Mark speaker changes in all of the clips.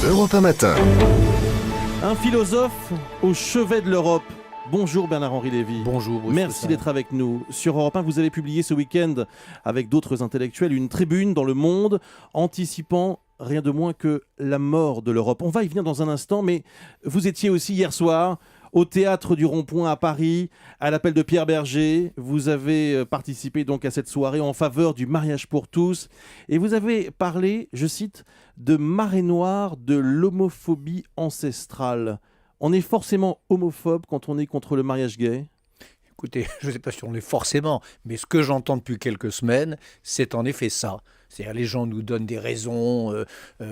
Speaker 1: Europe 1 Matin.
Speaker 2: Un philosophe au chevet de l'Europe. Bonjour Bernard-Henri Lévy.
Speaker 3: Bonjour.
Speaker 2: Merci d'être avec nous. Sur Europe 1, vous avez publié ce week-end avec d'autres intellectuels une tribune dans Le Monde anticipant rien de moins que la mort de l'Europe. On va y venir dans un instant, mais vous étiez aussi hier soir au Théâtre du Rond-Point à Paris, à l'appel de Pierre Berger. Vous avez participé donc à cette soirée en faveur du mariage pour tous. Et vous avez parlé, je cite, de marée noire de l'homophobie ancestrale. On est forcément homophobe quand on est contre le mariage gay ?
Speaker 3: Écoutez, je ne sais pas si on l'est forcément, mais ce que j'entends depuis quelques semaines, c'est en effet ça. C'est-à-dire les gens nous donnent des raisons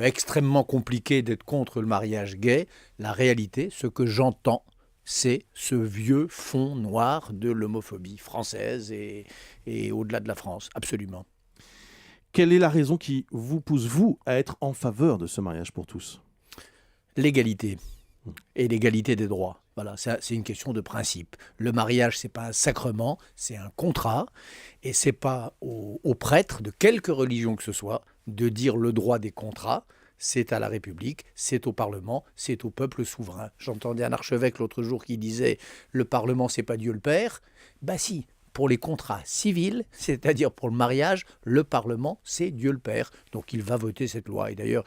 Speaker 3: extrêmement compliquées d'être contre le mariage gay. La réalité, ce que j'entends, c'est ce vieux fond noir de l'homophobie française et au-delà de la France, absolument.
Speaker 2: Quelle est la raison qui vous pousse, vous, à être en faveur de ce mariage pour tous ?
Speaker 3: L'égalité et l'égalité des droits. Voilà, c'est une question de principe. Le mariage, c'est pas un sacrement, c'est un contrat, et c'est pas aux prêtres de quelque religion que ce soit de dire le droit des contrats. C'est à la République, c'est au Parlement, c'est au peuple souverain. J'entendais un archevêque l'autre jour qui disait « le Parlement, c'est pas Dieu le Père ». Bah si, pour les contrats civils, c'est-à-dire pour le mariage, le Parlement, c'est Dieu le Père. Donc il va voter cette loi. Et d'ailleurs,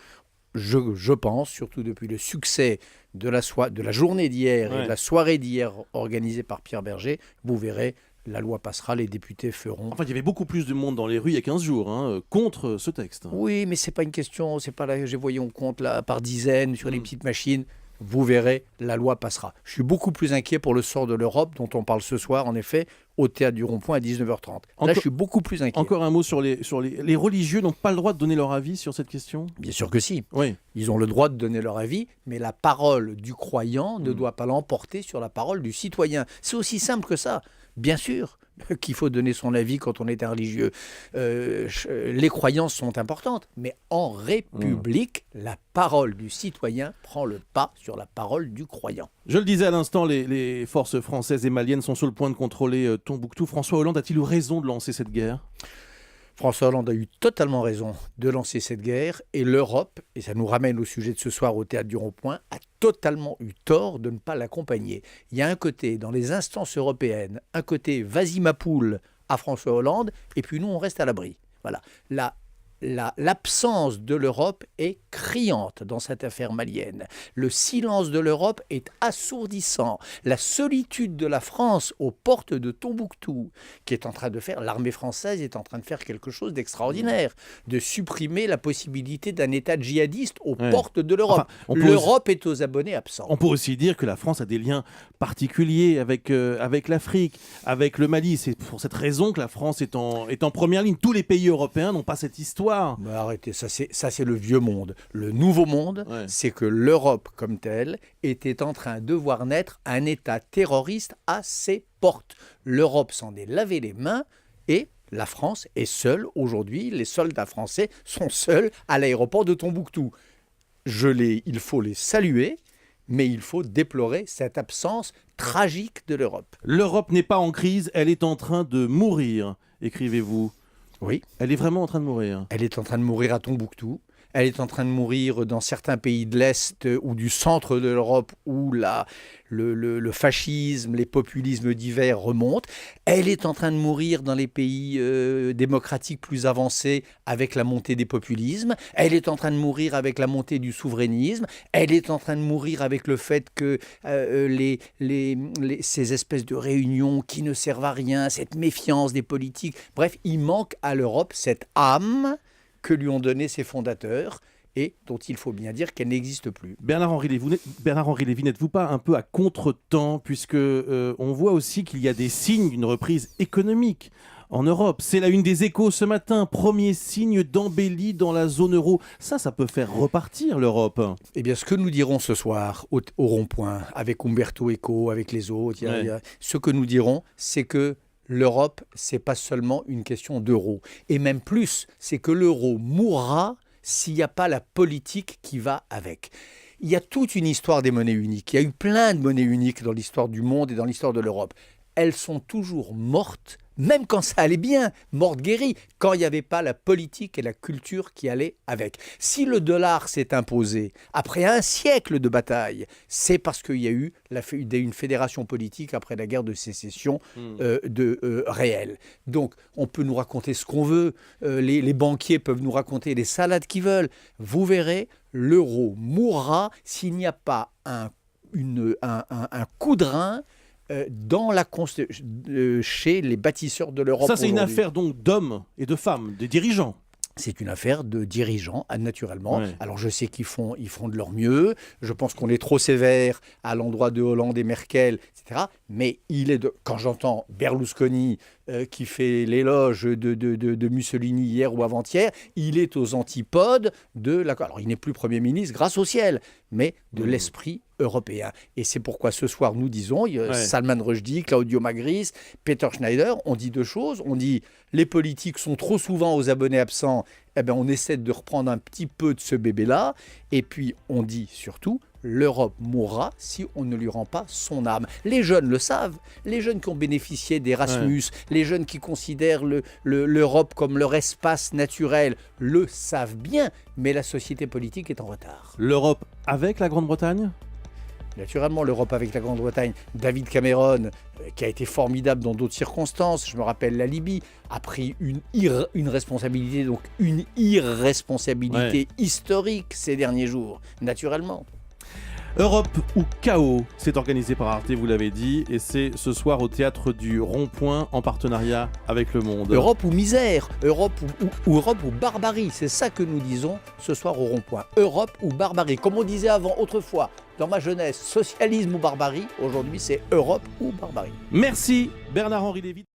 Speaker 3: je pense, surtout depuis le succès de la journée d'hier et de la soirée d'hier organisée par Pierre Berger, vous verrez, la loi passera, les députés feront.
Speaker 2: Enfin, il y avait beaucoup plus de monde dans les rues il y a 15 jours contre ce texte.
Speaker 3: Oui, mais c'est pas une question, c'est pas là, je voyais, on compte là par dizaines sur les petites machines. Vous verrez, la loi passera. Je suis beaucoup plus inquiet pour le sort de l'Europe, dont on parle ce soir, en effet, au Théâtre du Rond-Point à 19h30. Là, je suis beaucoup plus inquiet.
Speaker 2: Encore un mot sur les religieux n'ont pas le droit de donner leur avis sur cette question ?
Speaker 3: Bien sûr que si.
Speaker 2: Oui.
Speaker 3: Ils ont le droit de donner leur avis, mais la parole du croyant ne doit pas l'emporter sur la parole du citoyen. C'est aussi simple que ça. Bien sûr qu'il faut donner son avis quand on est un religieux. Les croyances sont importantes, mais en République, la parole du citoyen prend le pas sur la parole du croyant.
Speaker 2: Je le disais à l'instant, les forces françaises et maliennes sont sur le point de contrôler Tombouctou. François Hollande a-t-il eu raison de lancer cette guerre ?
Speaker 3: François Hollande a eu totalement raison de lancer cette guerre, et l'Europe, et ça nous ramène au sujet de ce soir au Théâtre du Rond-Point, a totalement eu tort de ne pas l'accompagner. Il y a un côté, dans les instances européennes, un côté vas-y ma poule à François Hollande, et puis nous on reste à l'abri. Voilà. L'absence de l'Europe est criante dans cette affaire malienne. Le silence de l'Europe est assourdissant. La solitude de la France aux portes de Tombouctou, qui est en train de faire, l'armée française est en train de faire quelque chose d'extraordinaire, de supprimer la possibilité d'un État djihadiste aux portes de l'Europe. Enfin, l'Europe est aux abonnés absents.
Speaker 2: On peut aussi dire que la France a des liens particuliers avec l'Afrique, avec le Mali. C'est pour cette raison que la France est en première ligne. Tous les pays européens n'ont pas cette histoire.
Speaker 3: Mais arrêtez, ça c'est le vieux monde. Le nouveau monde, c'est que l'Europe comme telle était en train de voir naître un État terroriste à ses portes. L'Europe s'en est lavé les mains et la France est seule aujourd'hui. Les soldats français sont seuls à l'aéroport de Tombouctou. Il faut les saluer, mais il faut déplorer cette absence tragique de l'Europe.
Speaker 2: L'Europe n'est pas en crise, elle est en train de mourir, écrivez-vous.
Speaker 3: Oui.
Speaker 2: Elle est vraiment en train de mourir.
Speaker 3: Elle est en train de mourir à Tombouctou. Elle est en train de mourir dans certains pays de l'Est ou du centre de l'Europe où le fascisme, les populismes divers remontent. Elle est en train de mourir dans les pays démocratiques plus avancés avec la montée des populismes. Elle est en train de mourir avec la montée du souverainisme. Elle est en train de mourir avec le fait que ces espèces de réunions qui ne servent à rien, cette méfiance des politiques. Bref, il manque à l'Europe cette âme que lui ont donné ses fondateurs et dont il faut bien dire qu'elle n'existe plus.
Speaker 2: Bernard-Henri Lévy, n'êtes-vous pas un peu à contre-temps, puisque on voit aussi qu'il y a des signes d'une reprise économique en Europe. C'est la une des Échos ce matin, premier signe d'embellie dans la zone euro. Ça peut faire repartir l'Europe.
Speaker 3: Eh bien, ce que nous dirons ce soir au Rond-Point, avec Umberto Eco, avec les autres, ce que nous dirons, c'est que l'Europe, c'est pas seulement une question d'euro. Et même plus, c'est que l'euro mourra s'il n'y a pas la politique qui va avec. Il y a toute une histoire des monnaies uniques. Il y a eu plein de monnaies uniques dans l'histoire du monde et dans l'histoire de l'Europe. Elles sont toujours mortes, même quand ça allait bien, morte guérie, quand il n'y avait pas la politique et la culture qui allaient avec. Si le dollar s'est imposé après un siècle de bataille, c'est parce qu'il y a eu une fédération politique après la guerre de sécession réelle. Donc, on peut nous raconter ce qu'on veut, les banquiers peuvent nous raconter les salades qu'ils veulent. Vous verrez, l'euro mourra s'il n'y a pas un coup de rein chez les bâtisseurs de l'Europe.
Speaker 2: Ça, c'est une
Speaker 3: aujourd'hui.
Speaker 2: affaire donc d'hommes et de femmes, des dirigeants.
Speaker 3: C'est une affaire de dirigeants, naturellement.
Speaker 2: Ouais.
Speaker 3: Alors, je sais qu'ils font de leur mieux. Je pense qu'on est trop sévère à l'endroit de Hollande et Merkel, etc. Mais quand j'entends Berlusconi qui fait l'éloge de Mussolini hier ou avant-hier, il est aux antipodes de la... Alors, il n'est plus Premier ministre, grâce au ciel, mais de l'esprit européen. Et c'est pourquoi ce soir, nous disons, Salman Rushdie, Claudio Magris, Peter Schneider, on dit deux choses. On dit, les politiques sont trop souvent aux abonnés absents, eh bien, on essaie de reprendre un petit peu de ce bébé-là. Et puis, on dit surtout, l'Europe mourra si on ne lui rend pas son âme. Les jeunes le savent. Les jeunes qui ont bénéficié d'Erasmus, les jeunes qui considèrent l'Europe comme leur espace naturel, le savent bien. Mais la société politique est en retard.
Speaker 2: L'Europe avec la Grande-Bretagne ?
Speaker 3: Naturellement, l'Europe avec la Grande-Bretagne, David Cameron, qui a été formidable dans d'autres circonstances, je me rappelle la Libye, a pris une responsabilité, donc une irresponsabilité historique ces derniers jours, naturellement.
Speaker 2: Europe ou chaos, c'est organisé par Arte, vous l'avez dit, et c'est ce soir au Théâtre du Rond-Point en partenariat avec Le Monde.
Speaker 3: Europe ou misère, Europe ou barbarie, c'est ça que nous disons ce soir au Rond-Point. Europe ou barbarie, comme on disait avant, autrefois, dans ma jeunesse, socialisme ou barbarie, aujourd'hui c'est Europe ou barbarie.
Speaker 2: Merci Bernard-Henri Lévy.